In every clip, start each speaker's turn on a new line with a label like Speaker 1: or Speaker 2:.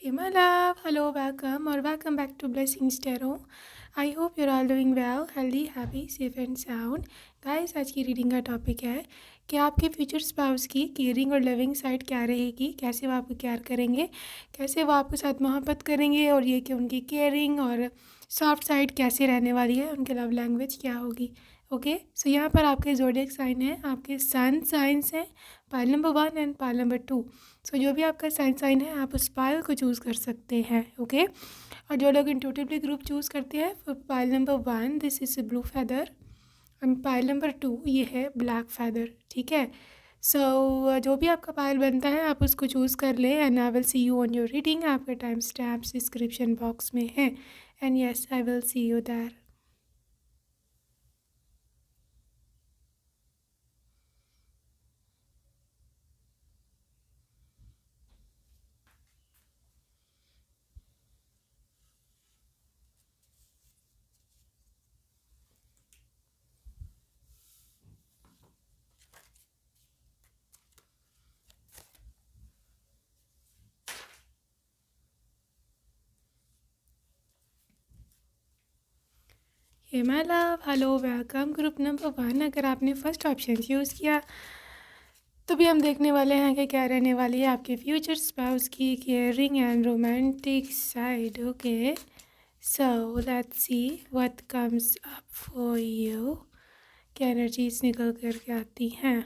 Speaker 1: Hey, my love. Hello, welcome or welcome back to Blessings Tarot. I hope you're all doing well, healthy, happy, safe and sound. Guys, आज की reading का topic है कि आपके future spouse की caring और loving side क्या रहेगी, कैसे वो आपको केयर करेंगे, कैसे वो आपके साथ मोहब्बत करेंगे और ये कि उनकी केयरिंग और सॉफ्ट साइड कैसे रहने वाली है, उनके लव लैंग्वेज क्या होगी। ओके, सो यहाँ पर आपके ज़ोडिएक साइन है, आपके सन साइंस हैं, pile number 1 and pile number 2। सो जो भी आपका साइन है आप उस पाइल को चूज़ कर सकते हैं। ओके, और जो लोग इंट्यूटिवली ग्रुप चूज़ करते हैं, for pile number 1 this is blue feather and pile number 2 ये है ब्लैक फैदर। ठीक है, सो जो भी आपका पाइल बनता है आप उसको चूज़ कर लें and I will see you on your reading. आपके टाइम स्टैम्प्स डिस्क्रिप्शन बॉक्स में है and yes I will see you there. Hey my love, hello, welcome group number 1। अगर आपने फर्स्ट ऑप्शन यूज़ किया तो भी हम देखने वाले हैं कि क्या रहने वाली है आपके फ्यूचर स्पाउस की caring and romantic side. Okay, so let's see what comes up for you, क्या एनर्जीज निकल कर के आती हैं।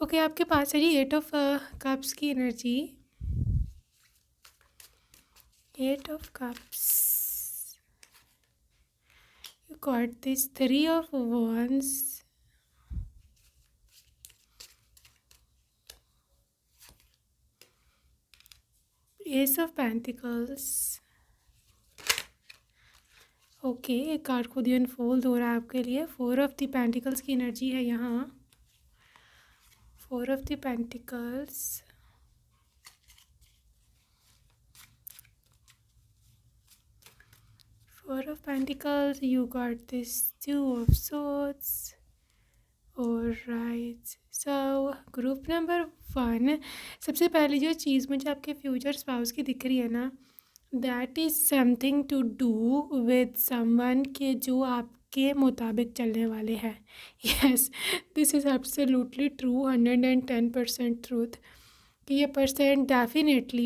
Speaker 1: ओके, आपके पास है जी 8 ऑफ कप्स की energy, 8 of cups, you got this 3 of wands, ace of pentacles। Okay, एक कार्ड खुद ही अनफोल्ड हो रहा है आपके लिए। 4 ऑफ द पेंटिकल्स की एनर्जी है यहाँ, 4 of the pentacles, 4 of pentacles, you got this 2 of swords। Alright, so group number 1, सबसे पहली जो चीज़ मुझे आपके फ्यूचर स्पाउस की दिख रही है ना, that is something to do with someone के जो आपके मुताबिक चलने वाले हैं। Yes, this is absolutely true, 110% truth कि ये पर्सन डेफिनेटली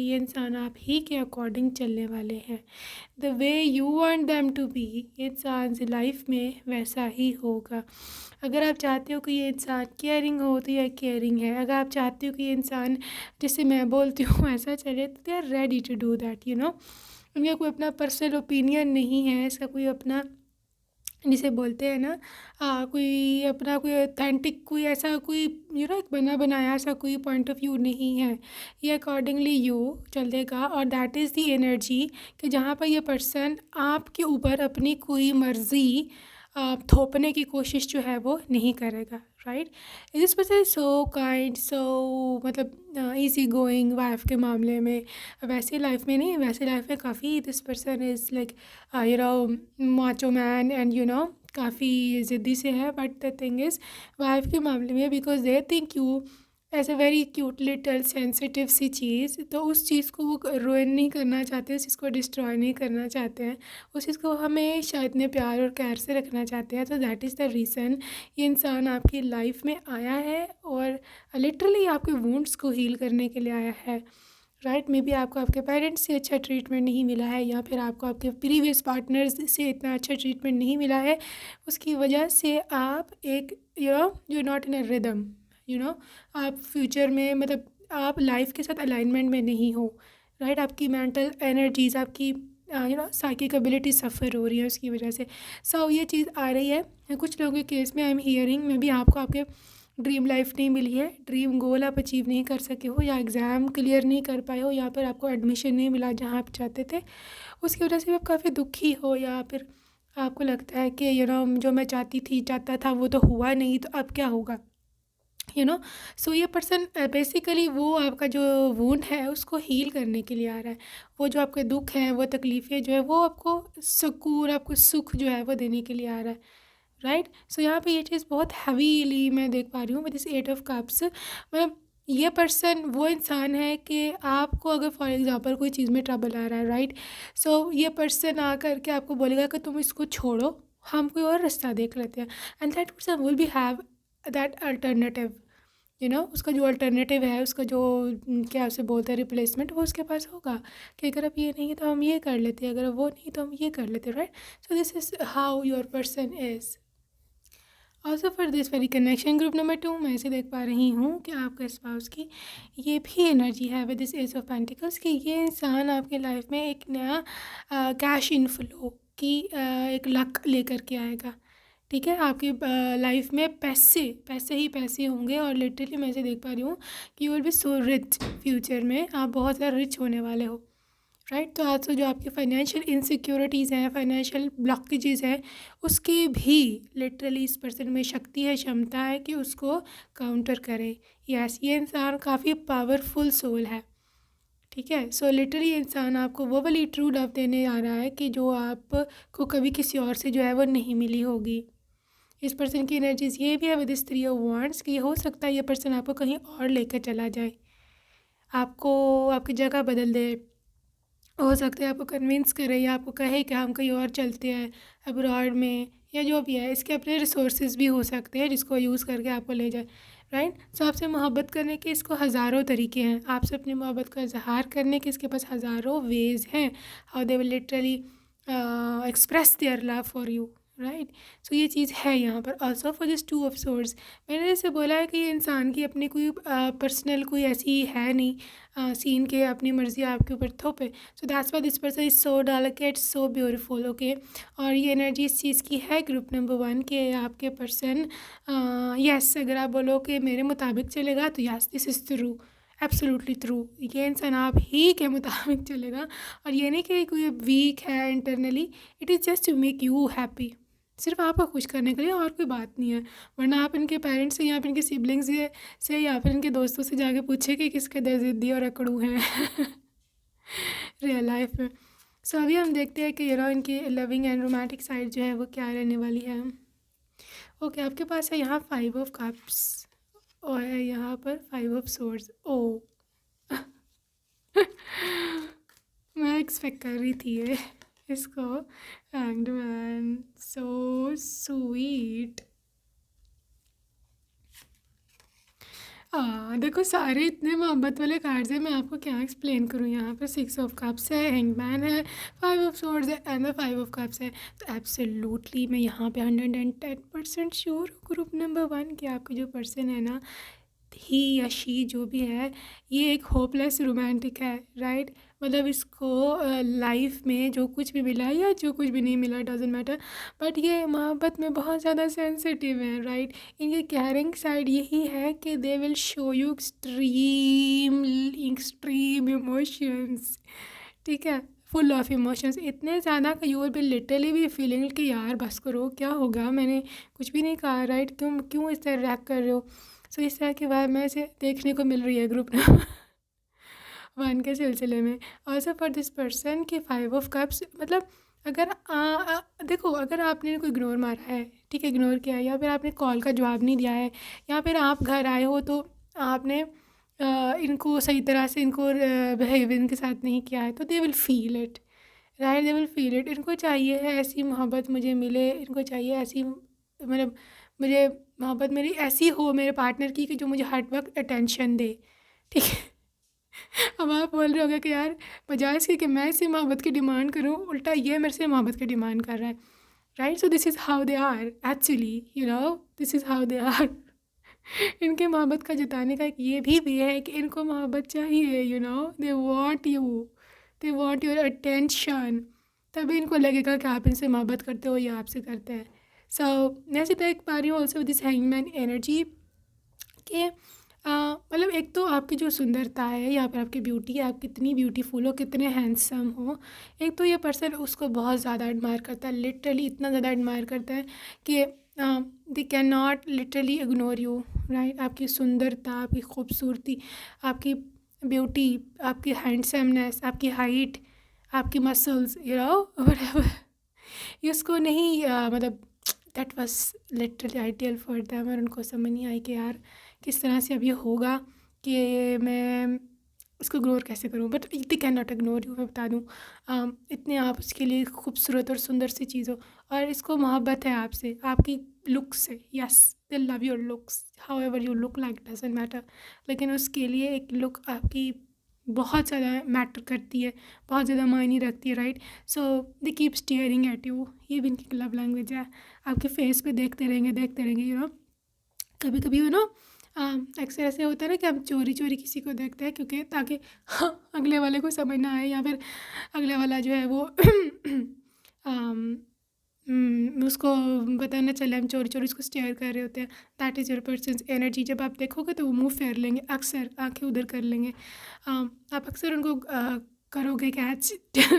Speaker 1: ये इंसान आप ही के अकॉर्डिंग चलने वाले हैं। The way you want them to be, इंसान की लाइफ में वैसा ही होगा। अगर आप चाहते हो कि ये इंसान केयरिंग हो तो ये केयरिंग है, अगर आप चाहते हो कि ये इंसान जैसे मैं बोलती हूँ ऐसा चले तो they are ready to do that, you know. उनका कोई अपना पर्सनल ओपिनियन नहीं है, इसका कोई अपना जिसे बोलते हैं ना कोई अपना कोई ऑथेंटिक कोई ऐसा कोई यू नो एक बना बनाया ऐसा कोई पॉइंट ऑफ व्यू नहीं है। ये अकॉर्डिंगली यू चलेगा और दैट इज़ दी एनर्जी कि जहाँ पर ये पर्सन आपके ऊपर अपनी कोई मर्ज़ी थोपने की कोशिश जो है वो नहीं करेगा। Right, this person is so kind, so मतलब ईजी गोइंग वाइफ के मामले में। वैसे लाइफ में नहीं, वैसे लाइफ में काफ़ी this person is like you know macho man and you know काफ़ी ज़िद्दी से है। But the thing is wife के मामले में because they think you as a very cute little sensitive सी चीज़, तो उस चीज़ को वो रुइन नहीं करना चाहते, उस चीज़ को डिस्ट्रॉय नहीं करना चाहते हैं, उस चीज़ को हमेशा इतने प्यार और केयर से रखना चाहते हैं। तो दैट इज़ द रीज़न ये इंसान आपकी लाइफ में आया है और लिटरली आपके वुंड्स को हील करने के लिए आया है। राइट, मे बी आपको आपके पेरेंट्स से अच्छा ट्रीटमेंट नहीं मिला है या फिर आपको आपके प्रीवियस पार्टनर्स से इतना अच्छा ट्रीटमेंट नहीं मिला है, उसकी वजह से आप एक you not in a rhythm, you know आप फ्यूचर में मतलब आप लाइफ के साथ अलाइनमेंट में नहीं हो। राइट, आपकी मेंटल एनर्जीज, आपकी यू नो साइकिक एबिलिटी सफ़र हो रही है उसकी वजह से। सो ये चीज़ आ रही है कुछ लोगों के केस में। आई एम हियरिंग में भी आपको आपके ड्रीम लाइफ नहीं मिली है, ड्रीम गोल आप अचीव नहीं कर सके हो या एग्ज़ाम क्लियर नहीं कर पाए हो या फिर आपको एडमिशन नहीं मिला जहाँ आप चाहते थे, उसकी वजह से भी आप काफ़ी दुखी हो या फिर आपको लगता है कि यू नो जो मैं चाहता था वो तो हुआ नहीं, तो अब क्या होगा, यू नो। सो ये पर्सन बेसिकली वो आपका जो वुंड है उसको हील करने के लिए आ रहा है। वो जो आपके दुख हैं, वो तकलीफ़ें जो है वो आपको सुकून, आपको सुख जो है वो देने के लिए आ रहा है। राइट, सो यहाँ पे ये चीज़ बहुत हैवीली मैं देख पा रही हूँ विद दिस 8 ऑफ कप्स। मतलब ये पर्सन वो इंसान है कि आपको अगर फॉर एग्ज़ाम्पल कोई चीज़ में ट्रबल आ रहा है, राइट, सो ये पर्सन आ कर के आपको बोलेगा कि तुम इसको छोड़ो, हम कोई और रास्ता देख लेते हैं, and that person will B have that alternative, उसका जो अल्टरनेटिव है, उसका जो क्या उसे बोलते हैं रिप्लेसमेंट, वो उसके पास होगा कि अगर अब ये नहीं है तो हम ये कर लेते हैं, अगर वो नहीं तो हम ये कर लेते हैं, right. So this is how your person is. Also for this very connection group number 2, मैं ऐसे देख पा रही हूँ कि आपके स्पाउस की ये भी एनर्जी है with this ace of pentacles कि ये इंसान आपके लाइफ में एक नया कैश इनफ्लो की एक लक लेकर के आएगा। ठीक है, आपकी लाइफ में पैसे पैसे ही पैसे होंगे, और लिटरली मैं ऐसे देख पा रही हूँ कि you will be so rich, future में आप बहुत ज़्यादा रिच होने वाले हो, राइट। तो आज तो जो आपकी फाइनेंशियल इनसिक्योरिटीज़ हैं, फाइनेंशियल ब्लॉकेजेस हैं, उसकी भी लिटरली इस पर्सन में शक्ति है, क्षमता है कि उसको काउंटर करे। यस, ये इंसान काफ़ी पावरफुल सोल है। ठीक है, सो लिटरली इंसान आपको वो वाली ट्रू लव देने आ रहा है कि जो आपको कभी किसी और से जो है वो नहीं मिली होगी। इस पर्सन की एनर्जीज ये भी है विद दिस 3 ऑफ वांड्स कि हो सकता है ये पर्सन आपको कहीं और लेकर चला जाए, आपको आपकी जगह बदल दे, हो सकता है आपको कन्विंस करे या आपको कहे कि हम कहीं और चलते हैं अब्रॉड में, या जो भी है, इसके अपने रिसोर्सेज भी हो सकते हैं जिसको यूज़ करके आपको ले जाए, राइट। सो आपसे मोहब्बत करने के इसको हज़ारों तरीके हैं, आपसे अपनी मोहब्बत का इजहार करने के इसके पास हज़ारों वेज़ हैं, how they will literally express their love for you, right. So ये चीज़ है यहाँ पर। Also for this 2 of source, मैंने जैसे बोला है कि ये इंसान की अपनी कोई पर्सनल कोई ऐसी है नहीं सीन के अपनी मर्ज़ी आपके ऊपर थोपे। So that's why this person is so delicate, so beautiful, okay. और ये एनर्जी इस चीज़ की है ग्रुप नंबर 1 के आपके पर्सन, यस, अगर आप बोलो कि मेरे मुताबिक चलेगा तो yes, this is true, absolutely true. ये इंसान आप ही के मुताबिक चलेगा, और ये नहीं कि कोई वीक है internally, it is just to make you happy, सिर्फ आपको खुश करने के लिए, और कोई बात नहीं है। वरना आप इनके पेरेंट्स से या फिर इनके सिबलिंग्स से या फिर इनके दोस्तों से जाके पूछे कि किसके दर ज़िद्दी और अकड़ू हैं रियल लाइफ में। सो अभी हम देखते हैं कि इनकी लविंग एंड रोमांटिक साइड जो है वो क्या रहने वाली है। ओके, आपके पास है यहाँ 5 ऑफ कप्स और है यहाँ पर 5 ऑफ सोर्ड्स। ओ मैं एक्सपेक्ट कर रही थी ये इसको। Hanged man, so sweet. देखो सारे इतने मोहब्बत वाले कार्ड्स हैं, मैं आपको क्या एक्सप्लेन करूँ। यहाँ पर 6 ऑफ कप्स है, हैंगमैन है, 5 ऑफ सोर्ड्स है एंड 5 ऑफ कप्स है। तो एब्सोल्युटली मैं यहाँ पे 110% श्योर हूँ ग्रुप नंबर 1 कि आपका जो पर्सन है ना, ही या शी जो भी है, ये एक होपलेस रोमांटिक है, राइट। मतलब इसको लाइफ में जो कुछ भी मिला या जो कुछ भी नहीं मिला डजेंट मैटर, बट ये मोहब्बत में बहुत ज़्यादा सेंसिटिव है, राइट। इनकी कैरिंग साइड यही है कि they will show you extreme extreme emotions, ठीक है, फुल ऑफ इमोशंस, इतने ज़्यादा कि यू विल बी लिटरली भी फीलिंग कि यार बस करो, क्या होगा, मैंने कुछ भी नहीं कहा, राइट, क्यों क्यों इस तरह रिएक्ट कर रहे हो। सो इस तरह की बात मैं इसे देखने को मिल रही है ग्रुप नंबर 1 के सिलसिले में। ऑल्सो फॉर दिस पर्सन के 5 ऑफ कप्स, मतलब अगर देखो, अगर आपने इनको इग्नोर मारा है, ठीक है, इग्नोर किया है, या फिर आपने कॉल का जवाब नहीं दिया है, या फिर आप घर आए हो तो आपने इनको सही तरह से इनको बिहेव इनके साथ नहीं किया है, तो they will feel it, right, they will feel it. इनको चाहिए है ऐसी मोहब्बत मुझे मिले, इनको चाहिए ऐसी, मतलब मुझे मोहब्बत मेरी ऐसी हो मेरे पार्टनर की कि जो मुझे हर वक्त अटेंशन दे, ठीक है। अब आप बोल रहे होगे कि यार बजाय इसके कि मैं इससे मोहब्बत की डिमांड करूं, उल्टा ये मेरे से मोहब्बत की डिमांड कर रहा है, right. So this is how they are actually, this is how they are इनके मोहब्बत का जताने का एक ये भी वे है कि इनको मोहब्बत चाहिए, they want you, they want your attention, तभी इनको लगेगा कि आप इनसे मोहब्बत करते हो या आपसे करते हैं। सो मैं ऐसे देख पा रही हूँ ऑल्सो दिस हैंगमैन एनर्जी कि मतलब एक तो आपकी जो सुंदरता है या फिर आपकी ब्यूटी, आप कितनी ब्यूटीफुल हो, कितने हैंडसम हो, एक तो ये पर्सन उसको बहुत ज़्यादा एडमायर करता है, लिटरली इतना ज़्यादा एडमायर करता है कि दे can not literally ignore you, right. आपकी सुंदरता, आपकी खूबसूरती, आपकी ब्यूटी, आपकी हैंडसमनेस, आपकी हाइट, आपकी मसल्स, व्हाटएवर, ये उसको नहीं मतलब that was literally ideal for them, और उनको समझ नहीं आई कि यार किस तरह से अब ये होगा। कि मैं इसको इग्नोर कैसे करूँ, but they can not ignore you, मैं बता दूँ। इतने आप उसके लिए खूबसूरत और सुंदर सी चीज़ हो, और इसको मोहब्बत है आपसे, आपकी लुक्स से। Yes, they love your looks, how ever you look like doesn't matter, लेकिन उसके लिए एक लुक आपकी बहुत ज़्यादा मैटर करती है, बहुत ज़्यादा मायने रखती है, right. So they keep staring at you, ये भी इनकी लव लैंग्वेज है। आपके फेस पे देखते रहेंगे, यू नो। कभी कभी यू नो अक्सर ऐसे होता है ना कि हम चोरी चोरी किसी को देखते हैं, क्योंकि ताकि अगले वाले को समझ ना आए, या फिर अगले वाला जो है वो उसको पता ना चले हम चोरी चोरी उसको स्टेयर कर रहे होते हैं। That is your persons energy. जब आप देखोगे तो वो मुंह फेर लेंगे, अक्सर आंखें उधर कर लेंगे। आप अक्सर उनको करोगे कैच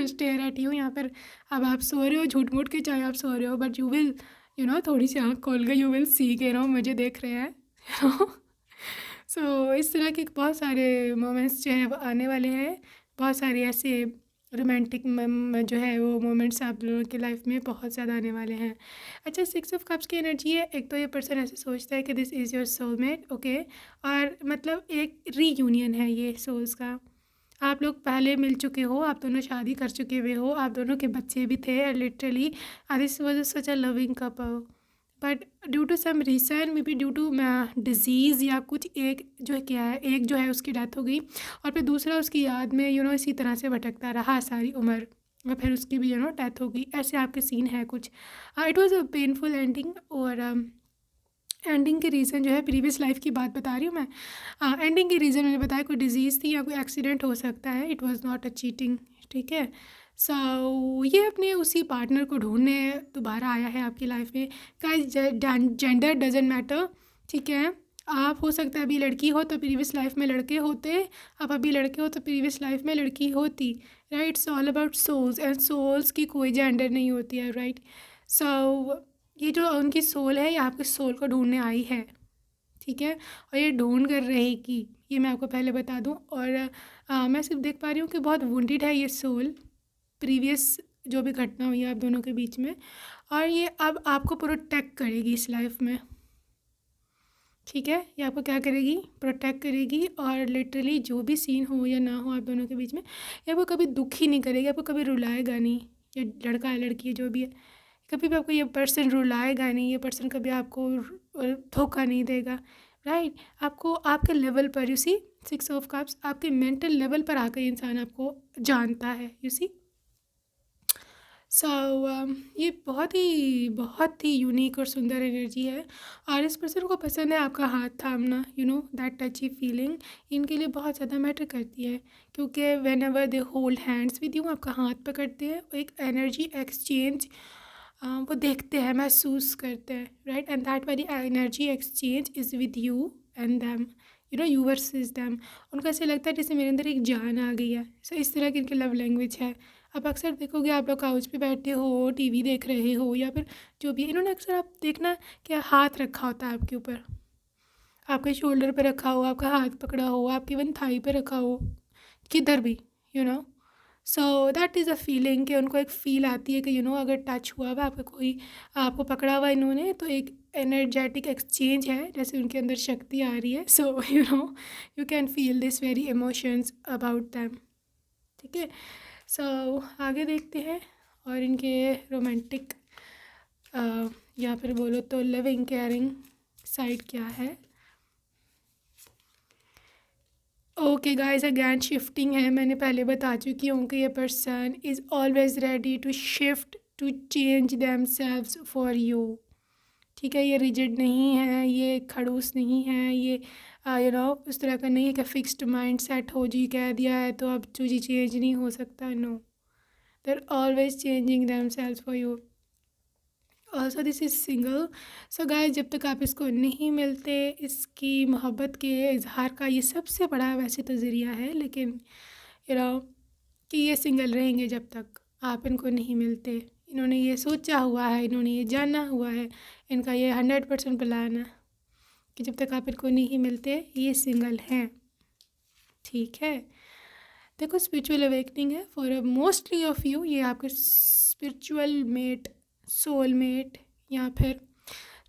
Speaker 1: स्टेयर एट यू, या फिर अब आप सो रहे हो झूठ मूठ के, चाहे आप सो रहे हो, but you will you know थोड़ी सी आँख खोल के यू विल सी के नो मुझे देख रहे हैं। सो इस तरह के बहुत सारे मोमेंट्स जो है वो आने वाले हैं, बहुत सारे ऐसे रोमांटिक जो है वो मोमेंट्स आप लोगों की लाइफ में बहुत ज़्यादा आने वाले हैं। अच्छा, 6 ऑफ कप्स की एनर्जी है। एक तो ये पर्सन ऐसे सोचता है कि this is your soulmate, okay, और मतलब एक रीयूनियन है ये सोल्स का। आप लोग पहले मिल चुके हो, आप दोनों शादी कर चुके हुए हो, आप दोनों के बच्चे भी थे literally, this was such a loving couple, but due to some reason, maybe due to disease या कुछ, एक जो है क्या है, एक जो है उसकी डेथ हो गई, और फिर दूसरा उसकी याद में यू नो इसी तरह से भटकता रहा सारी उम्र, और फिर उसकी भी यू नो डेथ हो गई। ऐसे आपके सीन है कुछ। It was a painful ending, और एंडिंग के रीज़न जो है प्रीवियस लाइफ की बात बता रही हूँ मैं। एंडिंग के रीज़न मैंने बताया कोई डिजीज़ थी या कोई एक्सीडेंट हो सकता है। It was not a cheating, ठीक है। सो ये अपने उसी पार्टनर को ढूंढने दोबारा आया है आपकी लाइफ में। गाइस, जेंडर डजेंट मैटर, ठीक है। आप हो सकता है अभी लड़की हो तो प्रीवियस लाइफ में लड़के होते, आप अभी लड़के हो तो प्रीवियस लाइफ में लड़की होती, right. It's all about souls, and souls की कोई जेंडर नहीं होती है, राइट। सो ये जो उनकी सोल है ये आपके सोल को ढूंढने आई है, ठीक है, और ये ढूंढ कर रहेगी, ये मैं आपको पहले बता दूं। और मैं सिर्फ देख पा रही हूँ कि बहुत वुंडेड है ये सोल, प्रीवियस जो भी घटना हुई है आप दोनों के बीच में, और ये अब आपको प्रोटेक्ट करेगी इस लाइफ में, ठीक है। ये आपको क्या करेगी, प्रोटेक्ट करेगी, और लिटरली जो भी सीन हो या ना हो आप दोनों के बीच में, ये आपको कभी दुख ही नहीं करेगी, आपको कभी रुलाएगा नहीं। ये लड़का है लड़की है जो भी है, कभी भी आपको ये पर्सन रुलाएगा नहीं, ये पर्सन कभी आपको धोखा नहीं देगा, राइट। आपको आपके लेवल पर, यू सी, 6 ऑफ कप्स आपके मेंटल लेवल पर आकर इंसान आपको जानता है, यू सी। सो ये बहुत ही यूनिक और सुंदर एनर्जी है, और इस पर्सन को पसंद है आपका हाथ थामना, यू नो दैट टची फीलिंग इनके लिए बहुत ज़्यादा मैटर करती है, क्योंकि when ever they hold hands with you, आपका हाथ पकड़ते हैं, एक एनर्जी एक्सचेंज वो देखते हैं, महसूस करते हैं, right. And that very energy exchange is with you and them, you know you versus them. उनको ऐसे लगता है जैसे मेरे अंदर एक जान आ गई है। सो इस तरह की इनकी लव लैंग्वेज है। आप अक्सर देखोगे, आप लोग काउच पे बैठे हो, टीवी देख रहे हो, या फिर जो भी, इन्होंने अक्सर आप देखना क्या हाथ रखा होता है आपके ऊपर, आपके शोल्डर पे रखा हो, आपका हाथ पकड़ा हो, आपकी इवन थाई पे रखा हो, किधर भी, you know. So that is a feeling, कि उनको एक फ़ील आती है कि यू नो अगर टच हुआ हुआ आपका कोई, आपको पकड़ा हुआ इन्होंने, तो एक एनर्जेटिक एक्सचेंज है, जैसे उनके अंदर शक्ति आ रही है। So you know you can feel this very emotions about them, ठीक है। सो आगे देखते हैं, और इनके रोमांटिक या फिर बोलो तो लविंग केयरिंग साइड क्या है। ओके गाइस, अगैन शिफ्टिंग है। मैंने पहले बता चुकी हूँ कि ये person is always ready to shift, to change themselves for you, ठीक है। ये रिजिड नहीं है, ये खड़ूस नहीं है, ये यू नो उस तरह का नहीं है कि फिक्स्ड माइंड सेट हो जी, कह दिया है तो अब जो जी चेंज नहीं हो सकता। No, they are always changing themselves for you. Also this is single. So guys, जब तक आप इसको नहीं मिलते, इसकी मोहब्बत के इजहार का ये सबसे बड़ा वैसे तो ज़रिया है, लेकिन यू नो कि ये सिंगल रहेंगे जब तक आप इनको नहीं मिलते। इन्होंने ये सोचा हुआ है, इन्होंने ये जाना हुआ है, इनका ये 100% प्लान है कि जब तक आप इनको नहीं मिलते ये सिंगल हैं, ठीक है। देखो, स्पिरिचुअल अवेकनिंग है फॉर मोस्टली ऑफ यू। ये आपके स्पिरिचुअल मेट, सोल मेट, या फिर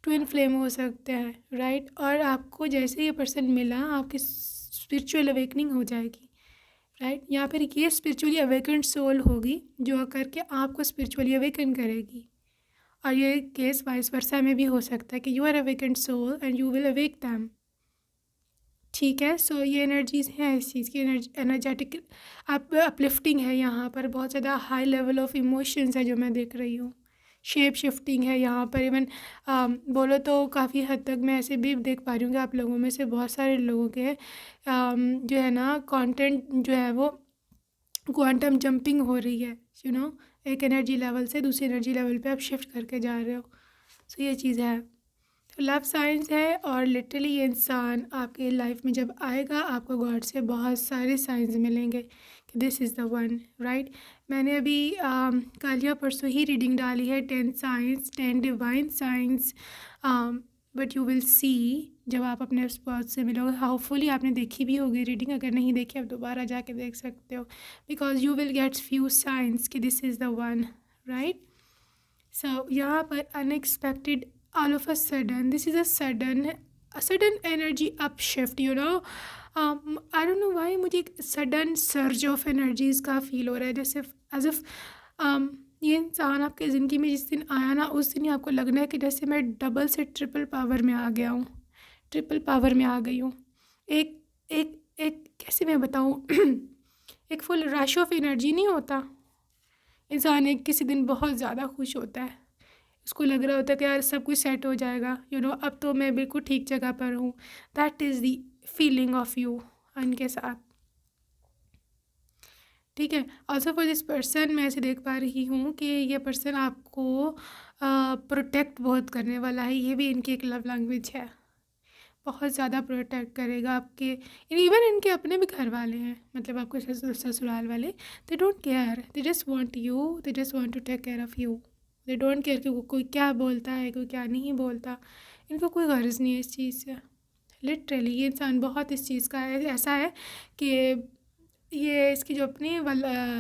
Speaker 1: ट्विन फ्लेम हो सकते हैं, राइट। और आपको जैसे ये पर्सन मिला, आपके स्पिरिचुअल अवेकनिंग हो जाएगी, राइट। यहाँ पर ये स्पिरिचुअली अवेकन सोल होगी जो करके आपको स्पिरिचुअली अवेकन करेगी। और ये केस वाइस वर्सा में भी हो सकता है कि you are awaken soul and you will awake them, ठीक है। सो ये एनर्जीज हैं इस चीज़ की, एनर्जेटिक अपलिफ्टिंग है यहाँ पर, बहुत ज़्यादा हाई लेवल ऑफ इमोशंस है जो मैं देख रही हूँ। शेप शिफ्टिंग है यहाँ पर, इवन बोलो तो काफ़ी हद तक मैं ऐसे भी देख पा रही हूँ कि आप लोगों में से बहुत सारे लोगों के जो है ना कंटेंट जो है वो क्वांटम जंपिंग हो रही है, यू नो, एक एनर्जी लेवल से दूसरी एनर्जी लेवल पे आप शिफ्ट करके जा रहे हो। सो ये चीज़ है, तो लव साइंस है। और लिटरली ये इंसान आपके लाइफ में जब आएगा आपको गॉड से बहुत सारे साइंस मिलेंगे कि this is the one, right. मैंने अभी कल या परसों ही रीडिंग डाली है 10 science, 10 divine science, but you will see जब आप अपने स्पॉट से मिलोगे। होपफुली आपने देखी भी होगी रीडिंग, अगर नहीं देखी आप दोबारा जाके देख सकते हो, because you will get few signs कि this is the one, right. So यहाँ पर unexpected, all of a sudden, this is a sudden energy upshift, you know. I don't know why मुझे एक sudden surge of energies का feel हो रहा है, जैसे as if ये इंसान आपके ज़िंदगी में जिस दिन आया ना उस दिन ही आपको लगना है कि जैसे मैं डबल से ट्रिपल पावर में आ गया हूँ, ट्रिपल पावर में आ गई हूँ। एक एक एक कैसे मैं बताऊँ एक फुल रश ऑफ एनर्जी नहीं होता, इंसान एक किसी दिन बहुत ज़्यादा खुश होता है, उसको लग रहा होता है कि यार सब कुछ सेट हो जाएगा, यू नो, अब तो मैं बिल्कुल ठीक जगह पर हूँ। That is the feeling of you उनके साथ, ठीक है। ऑल्सो फॉर दिस पर्सन मैं ऐसे देख पा रही हूँ कि ये पर्सन आपको प्रोटेक्ट बहुत करने वाला है, ये भी इनकी एक लव लैंग्वेज है, बहुत ज़्यादा प्रोटेक्ट करेगा आपके। इवन इनके अपने भी घर वाले हैं, मतलब आपके ससुराल वाले, they don't care, they just want you, they just want to take care of you, they don't care कि कोई क्या बोलता है कोई क्या नहीं बोलता, इनको कोई गर्ज नहीं है इस चीज़ से। लिटरली ये इंसान बहुत इस चीज़ का है, ऐसा है कि ये इसकी जो अपनी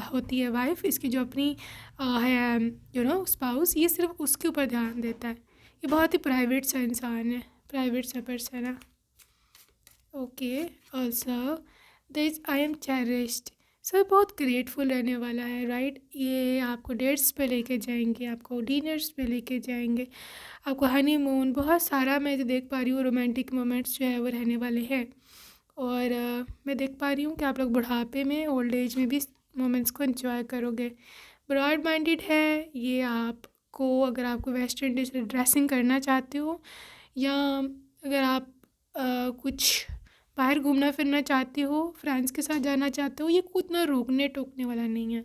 Speaker 1: होती है वाइफ, इसकी जो अपनी है यू नो स्पाउस, ये सिर्फ उसके ऊपर ध्यान देता है। ये बहुत ही प्राइवेट सा इंसान है, प्राइवेट सा पर्सन है। Okay, also this I am cherished, sir बहुत ग्रेटफुल रहने वाला है, राइट। ये आपको डेट्स पे लेके जाएंगे, आपको डिनर्स पे लेके जाएंगे, आपको हनीमून, बहुत सारा मैं जो देख पा रही हूँ रोमांटिक मोमेंट्स जो है वो रहने वाले हैं। और मैं देख पा रही हूँ कि आप लोग बुढ़ापे में, ओल्ड एज में भी मोमेंट्स को एंजॉय करोगे। ब्रॉड माइंडेड है ये आपको, अगर आपको वेस्टर्न ड्रेसिंग करना चाहते हो या अगर आप कुछ बाहर घूमना फिरना चाहते हो, फ्रेंड्स के साथ जाना चाहते हो, ये खुद ना रोकने टोकने वाला नहीं है,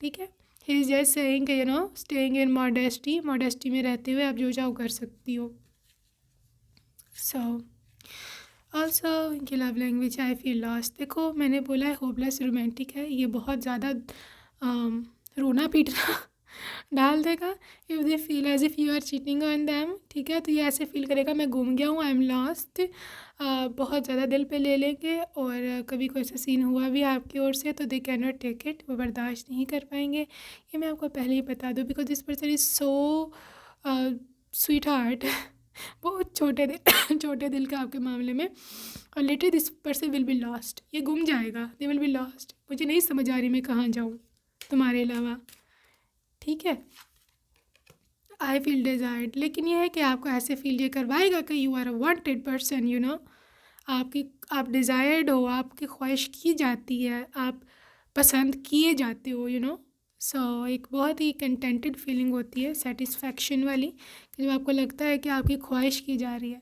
Speaker 1: ठीक है। He is just saying you know staying in modesty, modesty में रहते हुए आप जो चाहो कर सकती हो। सो ऑल्सो इनकी love language I feel lost, देखो मैंने बोला है होपलेस रोमांटिक है, ये बहुत ज़्यादा रोना पीटना डाल देगा if they feel as if you are cheating on them, ठीक है। तो ये ऐसे फील करेगा मैं गुम गया हूँ, आई एम लॉस्ट, बहुत ज़्यादा दिल पे ले लेंगे। और कभी कोई ऐसा सीन हुआ भी आपकी ओर से तो they can not take it, वो बर्दाश्त नहीं कर पाएंगे, ये मैं आपको पहले ही बता दूँ, because this person is so sweet heart बहुत छोटे दिल का आपके मामले में। और later this person will be lost, ये गुम जाएगा, दे विल बी लॉस्ट, मुझे नहीं समझ आ रही मैं कहाँ जाऊँ तुम्हारे अलावा, ठीक है। आई फील डिज़ायर्ड, लेकिन ये है कि आपको ऐसे फील ये करवाएगा कि you are a wanted person, you know, आप डिज़ायर्ड हो, आपकी ख्वाहिश की जाती है, आप पसंद किए जाते हो, यू नो। सो एक बहुत ही कंटेंटेड फीलिंग होती है, सेटिस्फैक्शन वाली, कि जब आपको लगता है कि आपकी ख्वाहिश की जा रही है।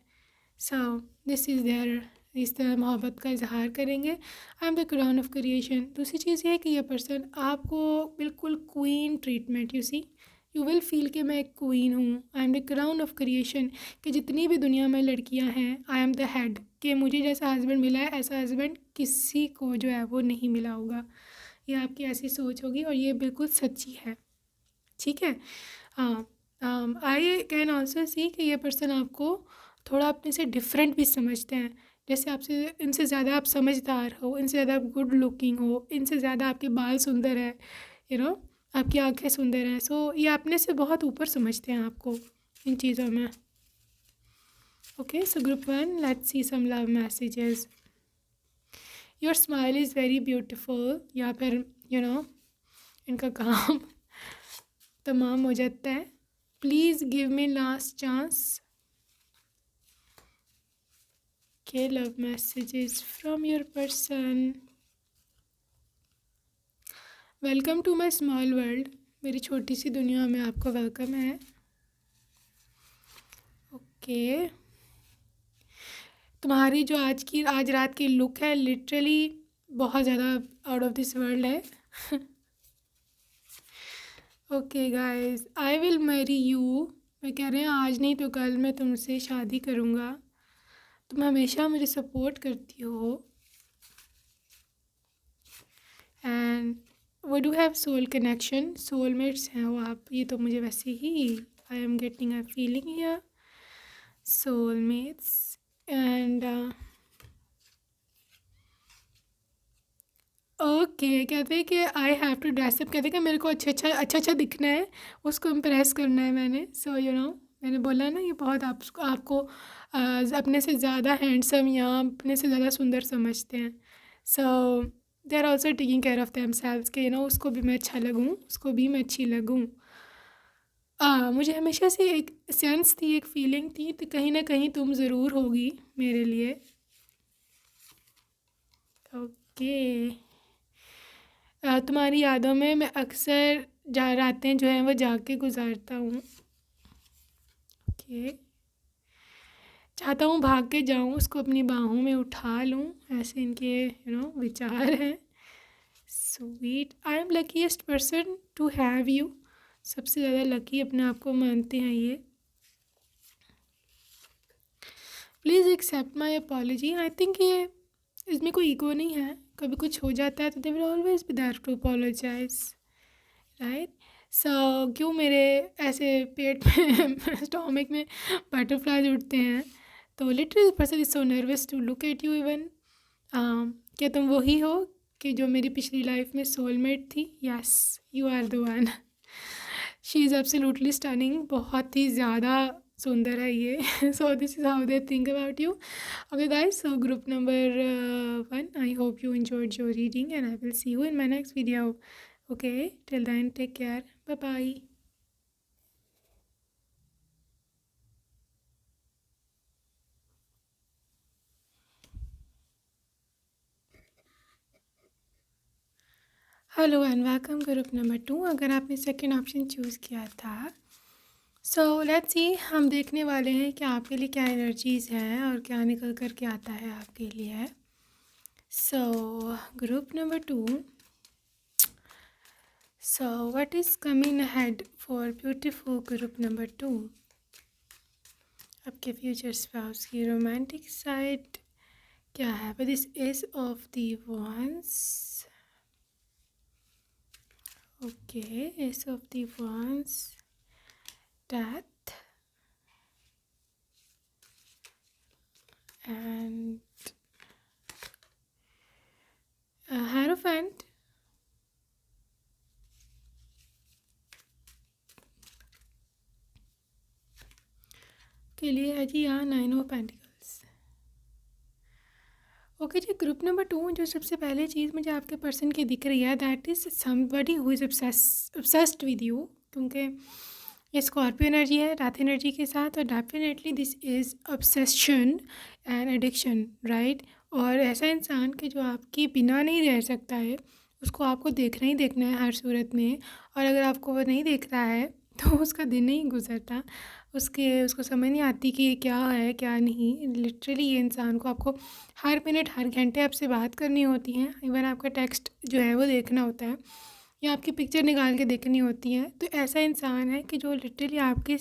Speaker 1: सो दिस इज़ देयर, इस तरह मोहब्बत का इजहार करेंगे। I am the crown of creation. दूसरी चीज़ ये है कि ये पर्सन आपको बिल्कुल queen treatment, you see, you will feel कि मैं एक क्वीन हूँ, I am the crown of creation, कि जितनी भी दुनिया में लड़कियाँ हैं आई एम द हेड, कि मुझे जैसा हस्बैंड मिला है ऐसा हस्बैंड किसी को जो है वो नहीं मिला होगा। ये आपकी ऐसी सोच होगी और ये बिल्कुल सच्ची है, ठीक है। हाँ, आई कैन ऑल्सो सी कि ये पर्सन आपको थोड़ा अपने से डिफरेंट भी समझते हैं, जैसे आपसे इनसे ज़्यादा आप समझदार हो, इनसे ज़्यादा आप गुड लुकिंग हो, इनसे ज़्यादा आपके बाल सुंदर है, यू नो, आपकी आंखें सुंदर हैं। सो ये अपने से बहुत ऊपर समझते हैं आपको इन चीज़ों में। Okay, so group 1, let's see some love messages. Your smile is very beautiful, या फिर इनका काम तमाम हो जाता है। Please give me last chance. के love messages from your person. Welcome to my small world, मेरी छोटी सी दुनिया में आपको वेलकम है। ओके, तुम्हारी जो आज रात की लुक है लिटरली बहुत ज़्यादा आउट ऑफ दिस वर्ल्ड है। Okay guys, I will marry you. मैं कह रहे हैं आज नहीं तो कल मैं तुमसे शादी करूँगा। तुम हमेशा मुझे सपोर्ट करती हो। एंड वो do have soul connection, soulmates हैं वो आप। ये तो मुझे वैसे ही I am getting a feeling here, soulmates. And okay, कहते हैं कि आई हैव टू ड्रेसअप, कहते हैं कि मेरे को अच्छा दिखना है, उसको इम्प्रेस करना है मैंने। सो मैंने बोला ना, ये बहुत आपको अपने से ज़्यादा हैंडसम या अपने से ज़्यादा सुंदर समझते हैं। So they are also taking care of themselves के उसको भी मैं अच्छा लगूँ, उसको भी मैं अच्छी लगूँ। मुझे हमेशा से एक सेंस थी, एक फीलिंग थी, तो कहीं ना कहीं तुम ज़रूर होगी मेरे लिए। ओके, तुम्हारी यादों में मैं अक्सर रातें जो हैं वो जाग के गुजारता हूँ। ओके, चाहता हूँ भाग के जाऊँ, उसको अपनी बाहों में उठा लूँ, ऐसे इनके विचार हैं। Sweet, I am luckiest person to have you. सबसे ज़्यादा लकी अपने आप को मानते हैं ये। Please accept my apology. I think ये इसमें कोई ईगो नहीं है, कभी कुछ हो जाता है तो they will always be there to apologize, right. So क्यों मेरे ऐसे पेट में स्टोमक में बटरफ्लाइज उठते हैं, तो literally person is so nervous to look at you even. क्या तुम वही हो कि जो मेरी पिछली लाइफ में सोलमेट थी? Yes, you are the one. She is absolutely stunning, बहुत ही ज़्यादा सुंदर है ये। So this is how they think about you. Okay guys, so group number 1, I hope you enjoyed your reading and I will see you in my next video. Okay, till then take care, bye bye. Hello and welcome group number 2। अगर आपने second option choose किया था, सो let's सी, हम देखने वाले हैं कि आपके लिए क्या एनर्जीज़ हैं और क्या निकल कर के आता है आपके लिए। So group number 2, so what is coming ahead for beautiful group number 2? आपके फ्यूचर स्पाउस की रोमांटिक साइड क्या है? But this is of the wands. Okay, Ace of the Wands, Death, and Hierophant. के लिए है जी यहाँ 9 ऑफ पेंटिकल्स। ओके जी, ग्रुप नंबर 2 जो सबसे पहले चीज़ मुझे आपके पर्सन की दिख रही है, that is somebody who is obsessed with you, क्योंकि ये स्कॉर्पियो एनर्जी है रात एनर्जी के साथ, और definitely this is obsession and addiction, right. और ऐसा इंसान कि जो आपके बिना नहीं रह सकता है, उसको आपको देखना ही देखना है हर सूरत में, और अगर आपको वो नहीं देख रहा है तो उसका दिन नहीं गुजरता, उसको समझ नहीं आती कि ये क्या है क्या नहीं। लिटरली ये इंसान को आपको हर मिनट हर घंटे आपसे बात करनी होती है, इवन आपका टेक्स्ट जो है वो देखना होता है, या आपकी पिक्चर निकाल के देखनी होती है। तो ऐसा इंसान है कि जो लिटरली आपके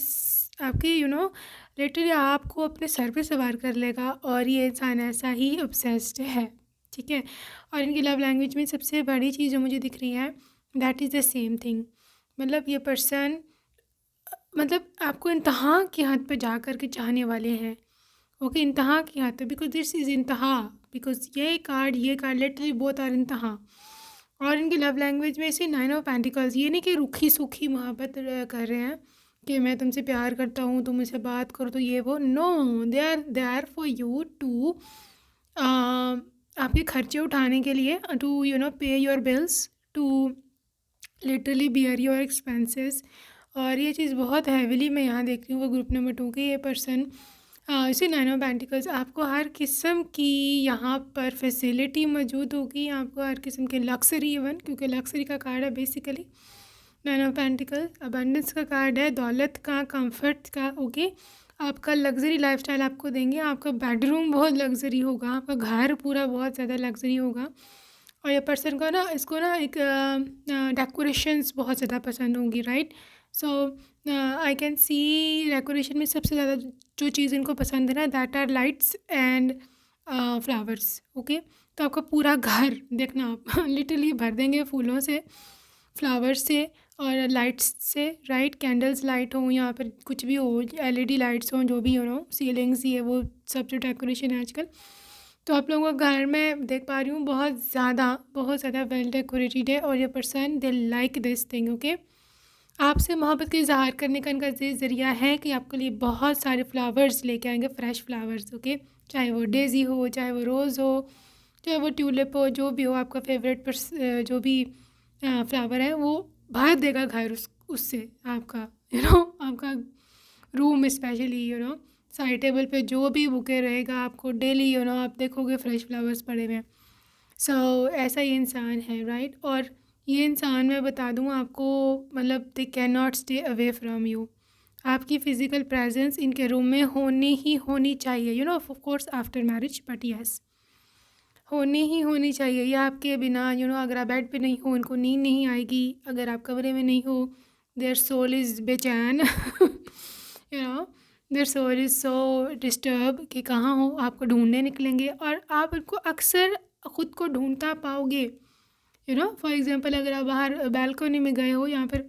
Speaker 1: लिटरली आपको अपने सर पे सवार कर लेगा, और ये इंसान ऐसा ही ऑब्सेस्ड है, ठीक है। और इनकी लव लैंग्वेज में सबसे बड़ी चीज़ जो मुझे दिख रही है, that is the same thing. मतलब ये पर्सन आपको इंतहा की हद पे जा कर के चाहने वाले हैं। ओके, इंतहा की हद पे, बिकॉज दिस इज़ इंतहा, बिकॉज ये कार्ड लिटरली बोथ आर इंतहा। और इनकी लव लैंग्वेज में इसे 9 ऑफ पेंटिकल्स, ये नहीं कि रूखी सूखी मोहब्बत कर रहे हैं कि मैं तुमसे प्यार करता हूँ, तुम मुझसे बात करो तो ये वो, no, they are for you to आपके खर्चे उठाने के लिए, to pay your bills, to literally bear your expenses. और ये चीज़ बहुत हैविली मैं यहाँ देख रही हूँ वो ग्रुप नंबर 2 के ये पर्सन। इसी नाइन ऑफ पेंटिकल्स, आपको हर किस्म की यहाँ पर फैसिलिटी मौजूद होगी, आपको हर किस्म के लक्सरी, इवन क्योंकि लक्सरी का कार्ड है basically nine of pentacles, abundance का कार्ड है, दौलत का, कंफर्ट का। ओके, आपका लग्जरी लाइफस्टाइल आपको देंगे, आपका बेडरूम बहुत लग्जरी होगा, आपका घर पूरा बहुत ज़्यादा लग्जरी होगा। और ये पर्सन को ना, इसको ना एक डेकोरेशंस बहुत ज़्यादा पसंद होंगी, right. So I can see decoration में सबसे ज़्यादा जो चीज़ इनको पसंद है ना, that are lights and flowers. Okay, तो आपका पूरा घर देखना आप लिटरली भर देंगे फूलों से, फ्लावर्स से और लाइट्स से, राइट। कैंडल्स लाइट हो, यहाँ पर कुछ भी हो, LED लाइट्स हों, जो भी हो, सीलिंग्स, ये वो सब जो डेकोरेशन है आजकल। तो आप लोगों का घर में देख पा रही हूँ बहुत ज़्यादा वेल डेकोरेटेड है। और ये person they like this thing. Okay, आपसे मोहब्बत का इजहार करने का इनका ये ज़रिया है कि आपके लिए बहुत सारे फ्लावर्स लेके आएंगे, फ्रेश फ्लावर्स। ओके, चाहे वो डेज़ी हो, चाहे वो रोज़ हो, चाहे वो ट्यूलिप हो, जो भी हो आपका फेवरेट जो भी फ्लावर है, वो भर देगा घर उससे आपका, आपका रूम स्पेशली, साइड टेबल पे जो भी बुके रहेगा आपको डेली, आप देखोगे फ्रेश फ्लावर्स पड़े हुए हैं। सो ऐसा ही इंसान है, राइट। और ये इंसान मैं बता दूँ आपको, मतलब दे can not stay away from you. आपकी फ़िज़िकल प्रेजेंस इनके रूम में होनी चाहिए, of course after marriage, but yes होनी चाहिए। या आपके बिना, अगर आप बेड पे नहीं हो, उनको नींद नहीं आएगी। अगर आप कमरे में नहीं हो, देयर सोल इज़ बेचैन their soul is so disturb कि कहाँ हो, आपको ढूंढने निकलेंगे। और आप उनको अक्सर ख़ुद को ढूंढता पाओगे, फॉर एग्ज़ाम्पल अगर आप बाहर बैल्कनी में गए हो, यहाँ पर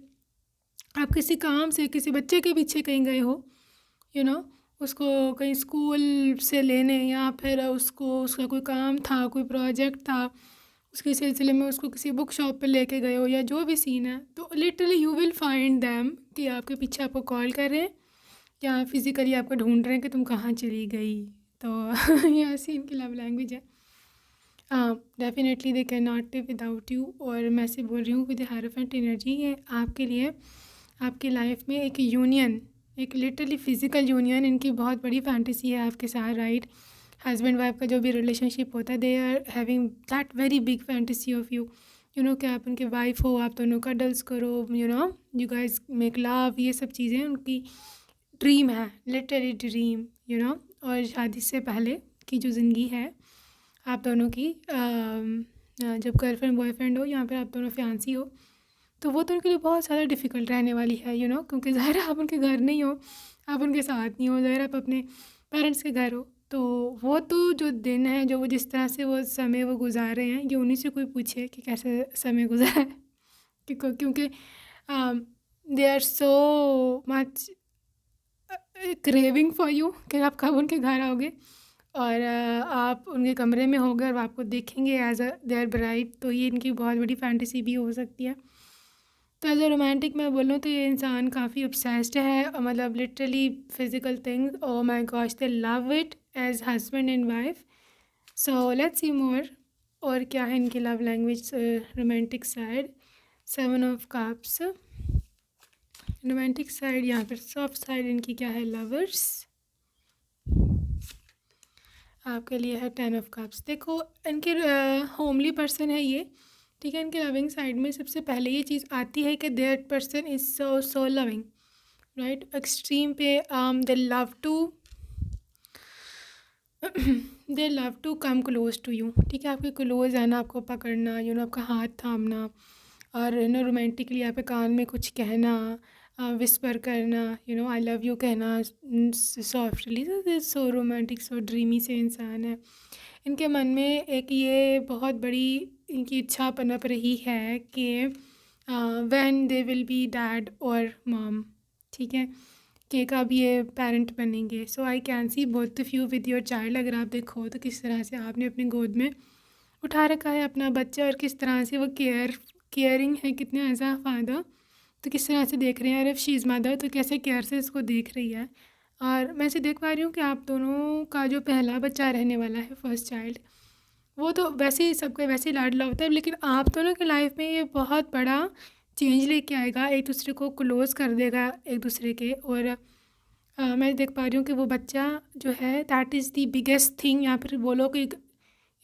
Speaker 1: आप किसी काम से किसी बच्चे के पीछे कहीं गए हो, उसको कहीं स्कूल से लेने, या फिर उसका कोई काम था, कोई प्रोजेक्ट था, उसके सिलसिले में उसको किसी बुक शॉप पे लेके गए हो, या जो भी सीन है, तो literally you will find them कि आपके पीछे आपको कॉल कर रहे हैं या फिज़िकली आपको ढूंढ रहे हैं कि तुम कहाँ चली गई। तो ये ऐसी इनकी लव लैंग्वेज है। Definitely they can not live without you. और मैं से बोल रही हूँ विद हायरोफेंट एनर्जी है आपके लिए, आपकी लाइफ में एक यूनियन, एक लिटरली फ़िज़िकल यूनियन इनकी बहुत बड़ी फैंटेसी है आपके साथ, राइट। हस्बैंड वाइफ का जो भी रिलेशनशिप होता है, they are having that very big fantasy of you, कि आप उनके वाइफ हो, आप दोनों कडल्स करो, यू गाइज मेक लव, ये सब चीज़ें उनकी ड्रीम है, लिटरली ड्रीम, और शादी से पहले की जो ज़िंदगी है आप दोनों की, जब गर्लफ्रेंड बॉयफ्रेंड हो, या फिर आप दोनों फियांसी हो, तो वो तो उनके लिए बहुत ज़्यादा डिफ़िकल्ट रहने वाली है, क्योंकि ज़ाहिर आप उनके घर नहीं हो, आप उनके साथ नहीं हो, ज़ाहिर आप अपने पेरेंट्स के घर हो। तो वो तो जो दिन है, जो वो जिस तरह से वो समय वो गुजार रहे हैं, ये उन्हीं से कोई पूछे कि कैसे समय गुजारा है, क्योंकि they are so much craving for you कि आप कब उनके घर आओगे और आप उनके कमरे में होगे और आपको देखेंगे एज अ देयर ब्राइड। तो ये इनकी बहुत बड़ी फैंटेसी भी हो सकती है। तो एज अ रोमांटिक मैं बोलूँ तो ये इंसान काफ़ी ऑब्सेस्ड है, मतलब literally physical things, oh my gosh, they love it as husband and wife. So let's see more, और क्या है इनकी love language, romantic side, 7 of cups, romantic side, यहाँ पर सॉफ्ट साइड इनकी क्या है, लवर्स, आपके लिए है 10 ऑफ कप्स। देखो इनके होमली पर्सन है ये, ठीक है। इनके लविंग साइड में सबसे पहले ये चीज़ आती है कि their person is so loving, right. Extreme पे they love to come close to you, ठीक है। आपके क्लोज आना, आपको पकड़ना, आपका हाथ थामना, और रोमांटिकली आपके कान में कुछ कहना, विस्पर करना, आई लव यू कहना सॉफ्टली। सो रोमांटिक, सो ड्रीमी से इंसान है। इनके मन में एक ये बहुत बड़ी इनकी इच्छा पनप रही है कि when they will be dad और मॉम, ठीक है, कि कब ये पेरेंट बनेंगे। So I can see both of you with your child. अगर आप देखो तो किस तरह से आपने अपनी गोद में उठा रखा है अपना बच्चा, और किस तरह से वो केयरिंग है, कितने एज अ फादर, तो किस तरह से देख रहे हैं। और इफ़ शी इज़ मदर तो कैसे केयर से इसको देख रही है। और मैं इसे देख पा रही हूँ कि आप दोनों का जो पहला बच्चा रहने वाला है, फर्स्ट चाइल्ड, वो तो वैसे ही सबका वैसे ही लाडला होता है, लेकिन आप दोनों की लाइफ में ये बहुत बड़ा चेंज लेके आएगा, एक दूसरे को क्लोज कर देगा एक दूसरे के। और मैं देख पा रही हूँ कि वो बच्चा जो है that is the biggest thing, या फिर बोलो कि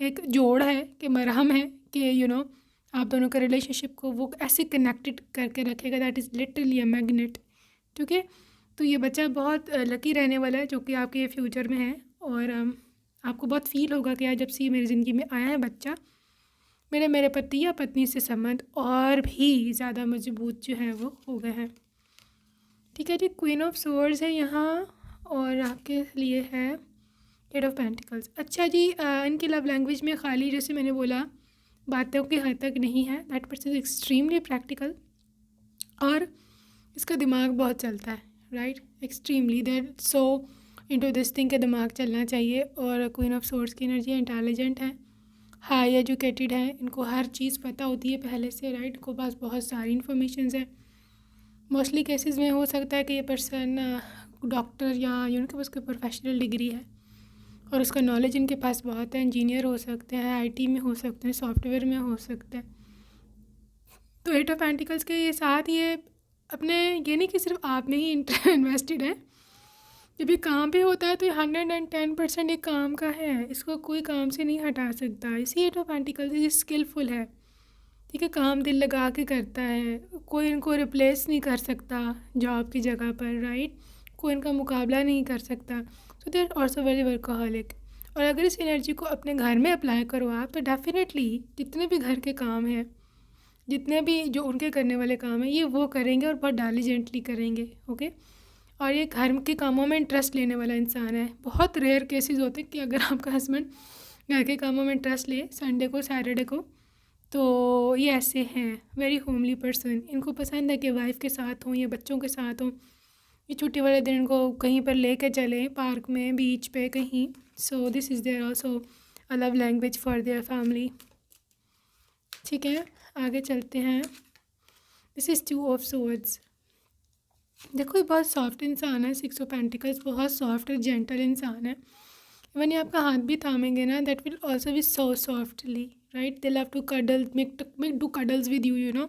Speaker 1: एक जोड़ है कि मरहम है कि आप दोनों के रिलेशनशिप को वो ऐसे कनेक्टेड करके रखेगा, that is literally a magnet. ठीक है, तो ये बच्चा बहुत लकी रहने वाला है जो कि आपके फ्यूचर में है। और आपको बहुत फील होगा कि यार जब से ये मेरी ज़िंदगी में आया है बच्चा, मेरे पति या पत्नी से संबंध और भी ज़्यादा मजबूत जो है वो हो गए हैं। ठीक है जी, क्वीन ऑफ सोर्ड्स है यहाँ, और आपके लिए है एट ऑफ पेंटिकल्स। अच्छा जी, इनकी लव लैंग्वेज में खाली जैसे मैंने बोला बातों की हद तक नहीं है, that person is extremely practical, और इसका दिमाग बहुत चलता है, right, extremely that so into this thing के दिमाग चलना चाहिए। और क्वीन ऑफ सोर्ड्स की एनर्जी इंटेलिजेंट है, हाई एजुकेटेड है, इनको हर चीज़ पता होती है पहले से, राइट, इनको पास बहुत सारी इन्फॉर्मेशन है। मोस्टली केसेस में हो सकता है कि ये पर्सन डॉक्टर या उनके पास कोई प्रोफेशनल डिग्री है और उसका नॉलेज इनके पास बहुत है, इंजीनियर हो सकते हैं, आईटी में हो सकते हैं, सॉफ्टवेयर में हो सकते हैं। तो एट ऑफ पेंटिकल्स के ये साथ ये अपने, ये नहीं कि सिर्फ आप में ही इन्वेस्टेड है, जब ये काम पे होता है तो ये 110% एक काम का है, इसको कोई काम से नहीं हटा सकता। इसी एट ऑफ पेंटिकल्स ये स्किलफुल है, ठीक है, काम दिल लगा के करता है, कोई इनको रिप्लेस नहीं कर सकता जॉब की जगह पर, राइट, कोई इनका मुकाबला नहीं कर सकता। So they are also very workaholic. और अगर इस एनर्जी को अपने घर में अप्लाई करो आप, तो डेफिनेटली जितने भी घर के काम हैं, जितने भी जो उनके करने वाले काम हैं, ये वो करेंगे और बहुत डालिजेंटली करेंगे। ओके, और ये घर के कामों में इंटरेस्ट लेने वाला इंसान है। बहुत रेयर केसेस होते हैं कि अगर आपका हस्बैंड घर के कामों में इंटरेस्ट ले संडे को सैटरडे को, तो ये ऐसे हैं, वेरी होमली पर्सन। इनको पसंद है कि वाइफ के साथ हों या बच्चों के साथ हों, ये छुट्टी वाले दिन इनको कहीं पर लेके चलें, पार्क में, बीच पे, कहीं। So this is their also a love language for their family. ठीक है, आगे चलते हैं। This is 2 of swords. देखो ये बहुत सॉफ्ट इंसान है, 6 ऑफ पेंटिकल्स, बहुत सॉफ्ट और जेंटल इंसान है। इवन ये आपका हाथ भी थामेंगे ना, that will also be so softly, right, they love to cuddle, make do cuddles with you.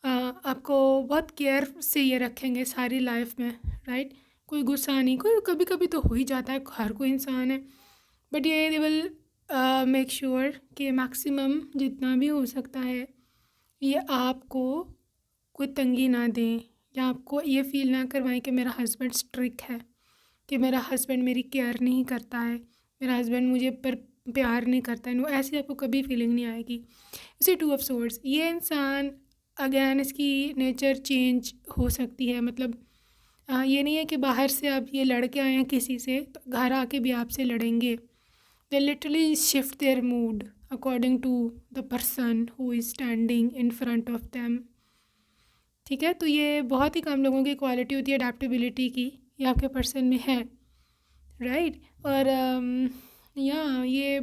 Speaker 1: आपको बहुत केयर से ये रखेंगे सारी लाइफ में, राइट, कोई गुस्सा नहीं, कोई कभी कभी तो हो ही जाता है, हर कोई इंसान है, बट ये दे विल मेक श्योर कि मैक्सिमम जितना भी हो सकता है ये आपको कोई तंगी ना दें, या आपको ये फील ना करवाएं कि मेरा हस्बैंड स्ट्रिक्ट है, कि मेरा हस्बैंड मेरी केयर नहीं करता है, मेरा हस्बैंड मुझे पर प्यार नहीं करता है। नो, ऐसी आपको कभी फीलिंग नहीं आएगी। इसे 2 ऑफ सोर्ड्स, ये इंसान अगेन इसकी नेचर चेंज हो सकती है, मतलब ये नहीं है कि बाहर से आप ये लड़के आए हैं किसी से तो घर आके भी आपसे लड़ेंगे। They literally shift their mood according to the person who is standing in front of them. ठीक है, तो ये बहुत ही कम लोगों की क्वालिटी होती है अडेप्टेबिलिटी की, ये आपके पर्सन में है, राइट। और या ये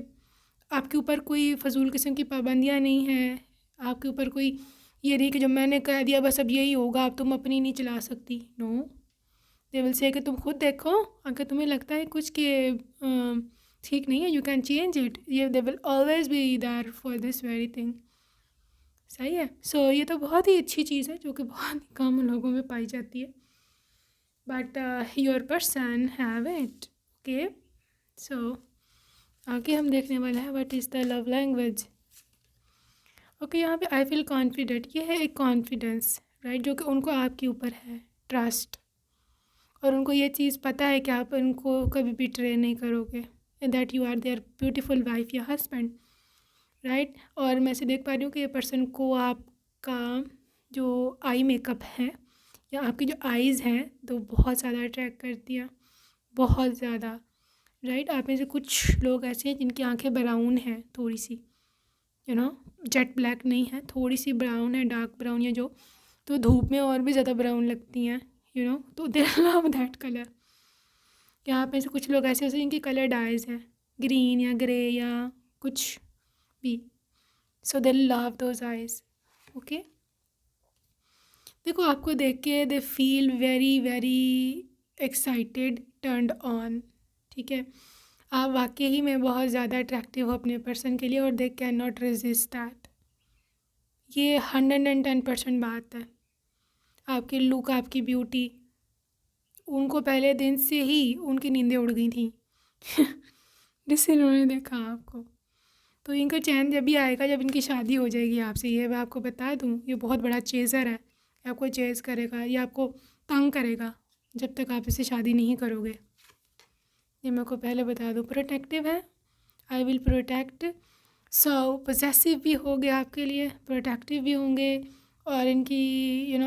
Speaker 1: आपके ऊपर कोई फ़जूल किस्म की पाबंदियाँ नहीं हैं, आपके ऊपर कोई ये नहीं कि जब मैंने कह दिया बस अब यही होगा, अब तुम अपनी नहीं चला सकती। नो, दे विल से कि तुम खुद देखो, अगर तुम्हें लगता है कुछ कि ठीक नहीं है, यू कैन चेंज इट, ये they will always be there for this very thing. सही है। सो ये तो बहुत ही अच्छी चीज़ है जो कि बहुत ही कम लोगों में पाई जाती है, but your person have it. Okay, so आगे हम देखने वाले हैं what is the love language. Okay, यहाँ पे आई फील कॉन्फिडेंट, ये है एक कॉन्फिडेंस, राइट, जो कि उनको आपके ऊपर है, ट्रस्ट, और उनको ये चीज़ पता है कि आप उनको कभी भी ट्रेन नहीं करोगे, that you are their beautiful wife या हस्बैंड, राइट। और मैं से देख पा रही हूँ कि ये पर्सन को आपका जो आई मेकअप है या आपकी जो आइज़ हैं तो बहुत ज़्यादा अट्रैक्ट करती है, बहुत ज़्यादा, राइट। आप में से कुछ लोग ऐसे हैं जिनकी आंखें ब्राउन हैं, थोड़ी सी जेट ब्लैक नहीं है, थोड़ी सी ब्राउन है, डार्क ब्राउन, या जो तो धूप में और भी ज़्यादा ब्राउन लगती हैं, तो दे लव दैट कलर। यहाँ पे से कुछ लोग ऐसे होते हैं जिनकी कलर डाइज है, ग्रीन या ग्रे या कुछ भी, so they love those eyes. Okay, देखो आपको देख के they feel very very excited, turned on, ठीक है। आप वाकई ही में बहुत ज़्यादा अट्रैक्टिव हो अपने पर्सन के लिए और दे कैन नॉट रेजिस्ट दैट। ये 110% बात है। आपकी लुक, आपकी ब्यूटी, उनको पहले दिन से ही उनकी नींदें उड़ गई थी जिससे इन्होंने देखा आपको। तो इनका चैन जब भी आएगा जब इनकी शादी हो जाएगी आपसे, ये मैं आपको बता दूँ। ये बहुत बड़ा चेज़र है, ये आपको चेज़ करेगा, ये आपको तंग करेगा जब तक आप इससे शादी नहीं करोगे। ये मैं को पहले बता दूँ। प्रोटेक्टिव है, I will protect. So possessive भी हो गए आपके लिए, प्रोटेक्टिव भी होंगे। और इनकी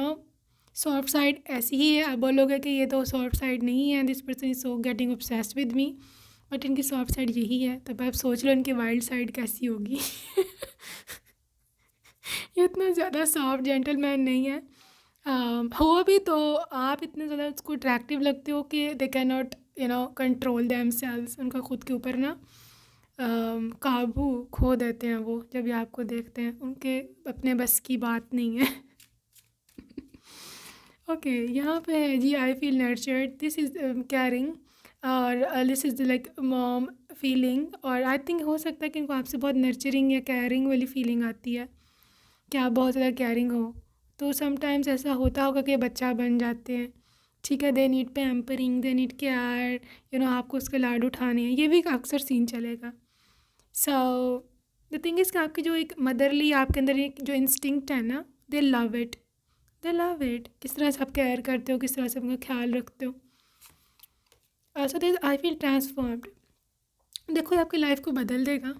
Speaker 1: सॉफ्ट साइड ऐसी ही है। आप बोलोगे कि ये तो सॉफ्ट साइड नहीं है, this person is so getting obsessed with me, but इनकी सॉफ्ट साइड यही है। तब आप सोच लो इनकी वाइल्ड साइड कैसी होगी ये इतना ज़्यादा सॉफ्ट जेंटलमैन नहीं है। हो भी तो आप इतने ज़्यादा उसको अट्रैक्टिव लगते हो कि दे can not control them selves. उनका खुद के ऊपर ना काबू खो देते हैं वो जब ये आपको देखते हैं। उनके अपने बस की बात नहीं है ओके यहाँ पे है जी, I feel nurtured, this is caring, और this is like mom feeling. और आई थिंक हो सकता है कि इनको आपसे बहुत नर्चरिंग या केयरिंग वाली फीलिंग आती है कि आप बहुत ज़्यादा केयरिंग हो। तो समटाइम्स ऐसा होता होगा कि बच्चा बन जाते हैं, ठीक है, they need pampering, they need care, आपको उसके लाड उठाने हैं। ये भी एक अक्सर सीन चलेगा। सो द थिंग इज़ कि आपकी जो एक मदरली आपके अंदर एक जो इंस्टिंक्ट है ना, दे love it, they love it. किस तरह से आप केयर करते हो, किस तरह से उनका ख्याल रखते हो। So this I feel transformed. देखो ये आपकी लाइफ को बदल देगा।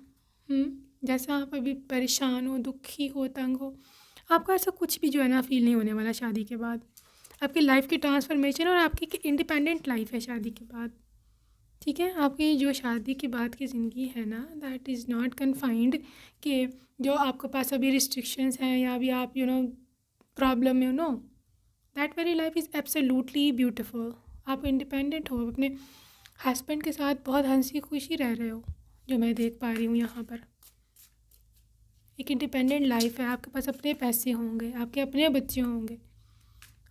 Speaker 1: जैसा आप अभी परेशान हो, दुखी हो, तंग हो, आपका ऐसा कुछ भी जो है ना फील नहीं होने वाला शादी के बाद। आपकी लाइफ की ट्रांसफॉर्मेशन और आपकी इंडिपेंडेंट लाइफ है शादी के बाद, ठीक है। आपकी जो शादी के बाद की ज़िंदगी है ना, दैट इज़ नॉट कन्फाइंड कि जो आपके पास अभी रिस्ट्रिक्शंस हैं या अभी आप प्रॉब्लम में no, that very life is absolutely beautiful. आप इंडिपेंडेंट हो, अपने हस्बैंड के साथ बहुत हंसी खुशी रह रहे हो, जो मैं देख पा रही हूँ यहाँ पर। एक इंडिपेंडेंट लाइफ है, आपके पास अपने पैसे होंगे, आपके अपने बच्चे होंगे,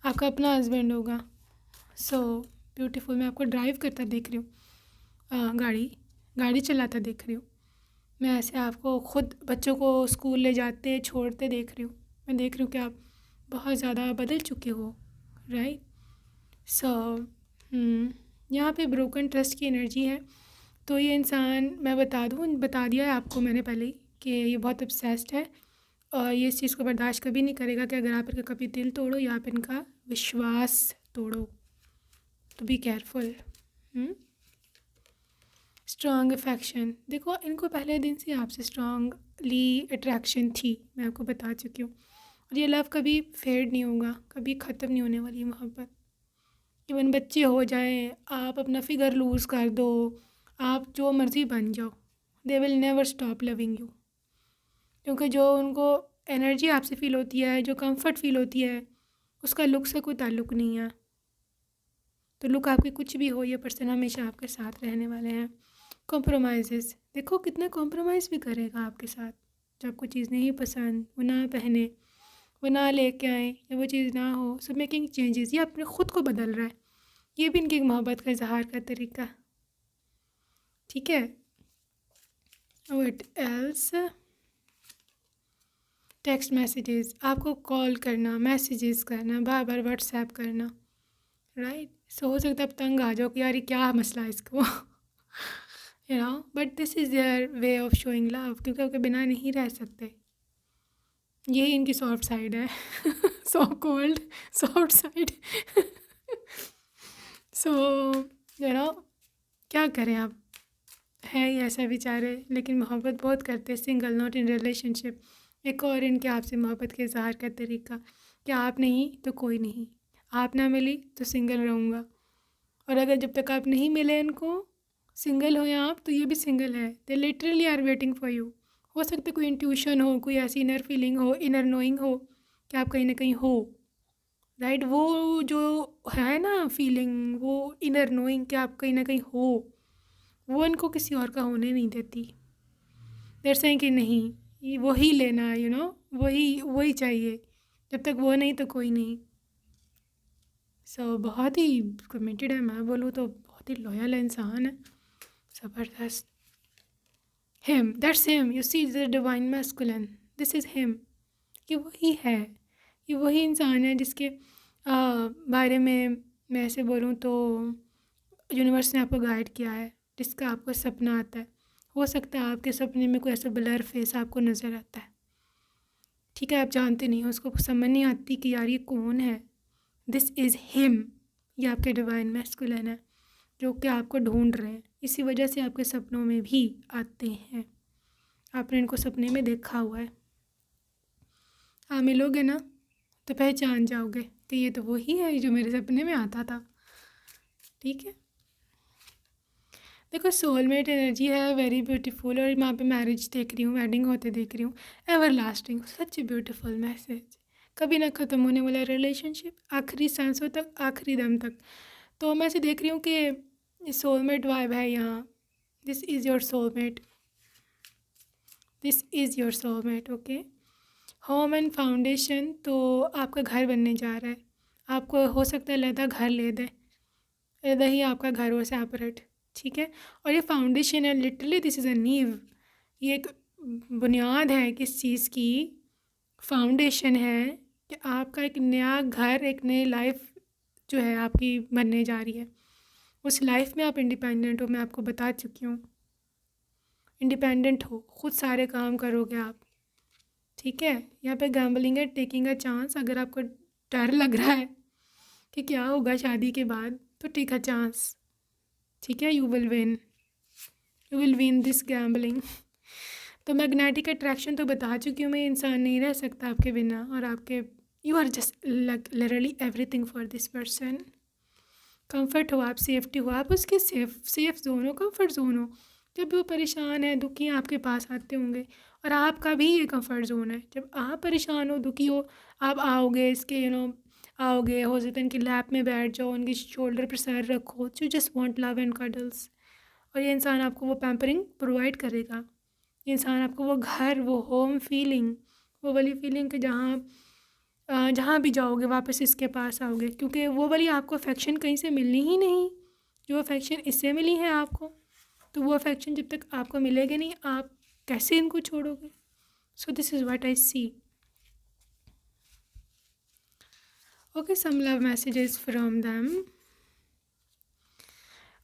Speaker 1: आपका अपना हस्बैंड होगा। So beautiful. मैं आपको ड्राइव करता देख रही हूँ, गाड़ी चलाता देख रही हूँ। मैं ऐसे आपको खुद बच्चों को स्कूल ले जाते छोड़ते देख रही हूँ। मैं देख रही हूँ कि आप बहुत ज़्यादा बदल चुके हो, राइट। सो यहाँ पे ब्रोकन ट्रस्ट की एनर्जी है। तो ये इंसान, मैं बता दिया है आपको मैंने पहले ही कि ये बहुत ऑब्सेस्ड है और ये इस चीज़ को बर्दाश्त कभी नहीं करेगा कि अगर आप इनका कभी दिल तोड़ो या आप इनका विश्वास तोड़ो। तो बी केयरफुल। स्ट्रॉन्ग अफेक्शन, देखो इनको पहले दिन से आपसे स्ट्रॉन्गली अट्रैक्शन थी, मैं आपको बता चुकी हूँ। और ये लव कभी फेड नहीं होगा, कभी ख़त्म नहीं होने वाली मोहब्बत। इवन बच्चे हो जाएं, आप अपना फिगर लूज़ कर दो, आप जो मर्ज़ी बन जाओ, they will never stop loving you. क्योंकि जो उनको एनर्जी आपसे फ़ील होती है, जो कंफर्ट फ़ील होती है, उसका लुक से कोई ताल्लुक़ नहीं है। तो लुक आपकी कुछ भी हो, ये पर्सन हमेशा आपके साथ रहने वाले हैं। कॉम्प्रोमाइज़, देखो कितना कॉम्प्रोमाइज़ भी करेगा आपके साथ। जब कोई चीज़ नहीं पसंद, वो ना पहने, वो ना लेके आए या वो चीज़ ना हो, सो मेकिंग चेंजेस, ये अपने ख़ुद को बदल रहा है। ये भी इनकी मोहब्बत का इजहार का तरीका, ठीक है। व्हाट एल्स, टेक्स्ट मैसेजेस, आपको कॉल करना, मैसेजेस करना, बार बार व्हाट्सएप करना, राइट। सो हो सकता है आप तंग आ जाओ कि यार ये क्या मसला है इसको but this is their way of showing love, क्योंकि आपके बिना नहीं रह सकते। यही इनकी सॉफ्ट साइड है so cold soft side so क्या करें आप, है ही ऐसा बेचारे, लेकिन मोहब्बत बहुत करते, सिंगल नॉट इन रिलेशनशिप। एक और इनके आपसे मोहब्बत के इजहार का तरीका कि आप नहीं तो कोई नहीं, आप ना मिली तो सिंगल रहूँगा। और अगर जब तक आप नहीं मिले इनको, सिंगल हो या आप, तो ये भी सिंगल है। They literally are waiting for you. हो सकता है कोई इंट्यूशन हो, कोई ऐसी इनर फीलिंग हो, इनर नोइंग हो कि आप कहीं ना कहीं हो, राइट। वो जो है ना फीलिंग, वो इनर नोइंग कि आप कहीं ना कहीं हो, वो इनको किसी और का होने नहीं देती। देर से कि नहीं वही लेना है, वही चाहिए, जब तक वो नहीं तो कोई नहीं। सो बहुत ही कमिटेड है, मैं बोलूँ तो बहुत ही लॉयल इंसान है। ज़बरदस्त। Him, that's him, you see the divine masculine, this is him. ये वही है, ये वही इंसान है जिसके बारे में मैं ऐसे बोलूँ तो यूनिवर्स ने आपको गाइड किया है, जिसका आपको सपना आता है। हो सकता है आपके सपने में कोई ऐसा ब्लर फेस आपको नज़र आता है, ठीक है, आप जानते नहीं हो, उसको समझ नहीं आती कि यार ये कौन है। दिस इज़ हिम, ये आपके डिवाइन मैस्कुलिन है जो कि आपको ढूंढ रहे हैं। इसी वजह से आपके सपनों में भी आते हैं, आपने इनको सपने में देखा हुआ है। आप मिलोगे ना तो पहचान जाओगे कि ये तो वही है जो मेरे सपने में आता था, ठीक है। देखो सोलमेट एनर्जी है वेरी ब्यूटीफुल, और वहाँ पे मैरिज देख रही हूँ, वेडिंग होते देख रही हूँ, ever lasting, such a beautiful message, कभी ना ख़त्म होने वाला रिलेशनशिप, आखिरी सांसों तक, आखिरी दम तक। तो मैं ऐसे देख रही हूँ कि सोलमेट वाइब है यहाँ, this is your soulmate, this is your soulmate, okay. Home and foundation, तो आपका घर बनने जा रहा है, आपको हो सकता है लहदा घर ले दे, लहदा ही आपका घर हो सेपरेट, ठीक है। और ये फाउंडेशन है, लिटरली दिस इज़ अ नीव, ये एक बुनियाद है किस चीज़ की, फाउंडेशन है कि आपका एक नया घर, एक नई लाइफ जो है आपकी बनने जा रही है। उस लाइफ में आप इंडिपेंडेंट हो, मैं आपको बता चुकी हूँ, इंडिपेंडेंट हो, खुद सारे काम करोगे आप, ठीक है। यहाँ पे गैम्बलिंग है, टेकिंग अ चांस, अगर आपको डर लग रहा है कि क्या होगा शादी के बाद, तो टेक अ चांस, ठीक है, you will win this gambling. तो मैग्नेटिक अट्रैक्शन तो बता चुकी हूँ मैं, इंसान नहीं रह सकता आपके बिना, और आपके you are just literally everything for this person. Comfort हो आप, सेफ्टी हो आप, उसके सेफ जोन हो, कंफर्ट जोन हो। जब भी वो परेशान है, दुखी है, आपके पास आते होंगे, और आपका भी ये कंफर्ट जोन है। जब आप परेशान हो, दुखी हो, आप आओगे इसके आओगे, हो सकता है इनकी लैप में बैठ जाओ, उनकी शोल्डर पर सर रखो, you just want love and cuddles, और ये इंसान आपको वो पैम्परिंग प्रोवाइड करेगा। ये इंसान आपको वो घर, वो होम फीलिंग, वो वाली फीलिंग कि जहाँ भी जाओगे वापस इसके पास आओगे, क्योंकि वो वाली आपको अफेक्शन कहीं से मिलनी ही नहीं, जो अफेक्शन इससे मिली है आपको, तो वो अफेक्शन जब तक आपको मिलेगी नहीं, आप कैसे इनको छोड़ोगे। So this is what I see, okay. Some love messages from them,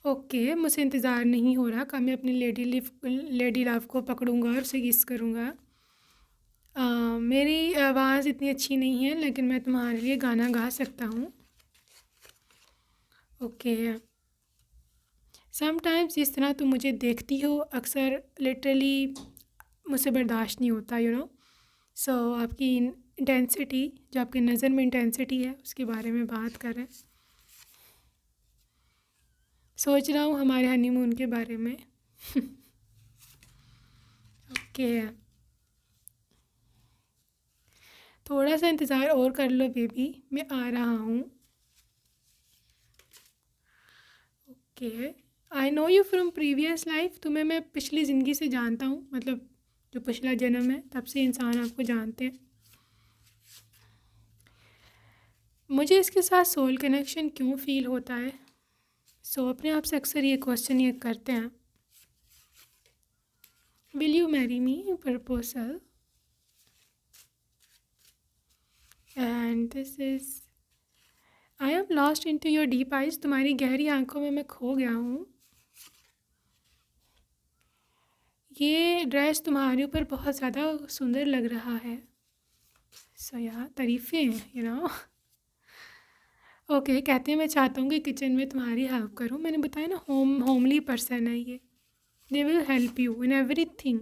Speaker 1: okay. मुझे इंतज़ार नहीं हो रहा, कब मैं अपनी लेडी लव को पकड़ूंगा और उसे किस करूँगा। मेरी आवाज़ इतनी अच्छी नहीं है, लेकिन मैं तुम्हारे लिए गाना गा सकता हूँ, ओके। समटाइम्स जिस तरह तुम मुझे देखती हो, अक्सर लिटरली मुझसे बर्दाश्त नहीं होता, सो आपकी इंटेंसिटी, जो आपकी नज़र में इंटेंसिटी है, उसके बारे में बात करें। सोच रहा हूँ हमारे हनीमून के बारे में ओके। थोड़ा सा इंतज़ार और कर लो बेबी, मैं आ रहा हूँ, okay. I know you from previous life, तुम्हें मैं पिछली ज़िंदगी से जानता हूँ, मतलब जो पिछला जन्म है तब से इंसान आपको जानते हैं। मुझे इसके साथ सोल कनेक्शन क्यों फील होता है, सो अपने आप से अक्सर ये क्वेश्चन ये करते हैं, will you marry me proposal, and this is I am lost into your deep eyes, तुम्हारी गहरी आंखों में मैं खो गया हूँ। ये ड्रेस तुम्हारे ऊपर बहुत ज़्यादा सुंदर लग रहा है, सो यार तारीफ़ें हैं, ओके। कहते हैं मैं चाहता हूँ कि किचन में तुम्हारी हेल्प करूँ, मैंने बताया ना होमली पर्सन है ये, they will help you in everything.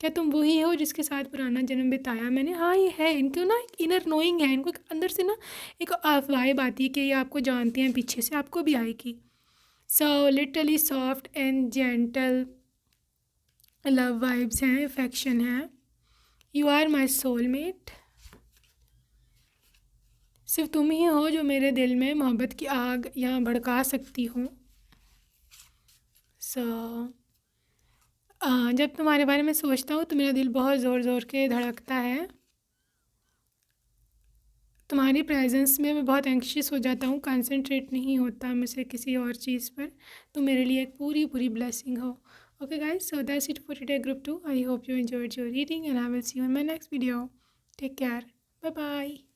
Speaker 1: क्या तुम वही हो जिसके साथ पुराना जन्म बिताया मैंने, हाँ ये है, इनको ना एक इनर नोइंग है, इनको अंदर से ना एक वाइब आती है कि ये आपको जानते हैं, पीछे से आपको भी आएगी। So literally soft and gentle love vibes हैं, अफेक्शन है, यू आर माई सोलमेट, सिर्फ तुम ही हो जो मेरे दिल में मोहब्बत की आग यहाँ भड़का सकती हो। सो जब तुम्हारे बारे में सोचता हूँ तो मेरा दिल बहुत ज़ोर ज़ोर के धड़कता है, तुम्हारी प्रेजेंस में मैं बहुत एंग्शियस हो जाता हूँ, कंसंट्रेट नहीं होता मुझसे किसी और चीज़ पर। तो मेरे लिए एक पूरी पूरी ब्लेसिंग हो। Okay guys, so that's it for today group 2. I hope you enjoyed your reading and I will see you in my next video. Take care. Bye bye.